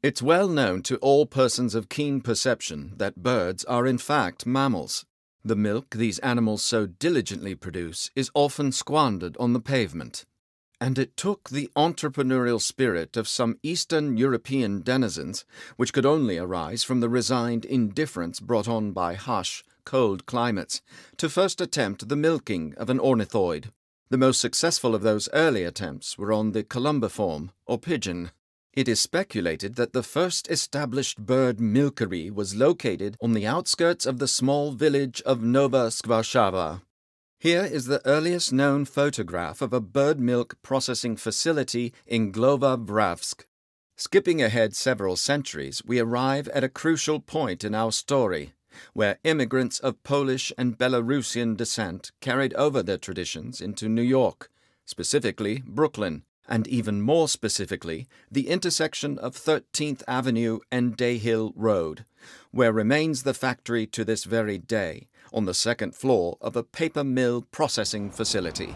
It's well known to all persons of keen perception that birds are in fact mammals. The milk these animals so diligently produce is often squandered on the pavement. And it took the entrepreneurial spirit of some Eastern European denizens, which could only arise from the resigned indifference brought on by harsh, cold climates, to first attempt the milking of an ornithoid. The most successful of those early attempts were on the columbiform, or pigeon. It is speculated that the first established bird milkery was located on the outskirts of the small village of Nova Skvarshava. Here is the earliest known photograph of a bird milk processing facility in Glova-Bravsk. Skipping ahead several centuries, we arrive at a crucial point in our story, where immigrants of Polish and Belarusian descent carried over their traditions into New York, specifically Brooklyn, and even more specifically, the intersection of 13th Avenue and Day Hill Road, where remains the factory to this very day, on the second floor of a paper mill processing facility.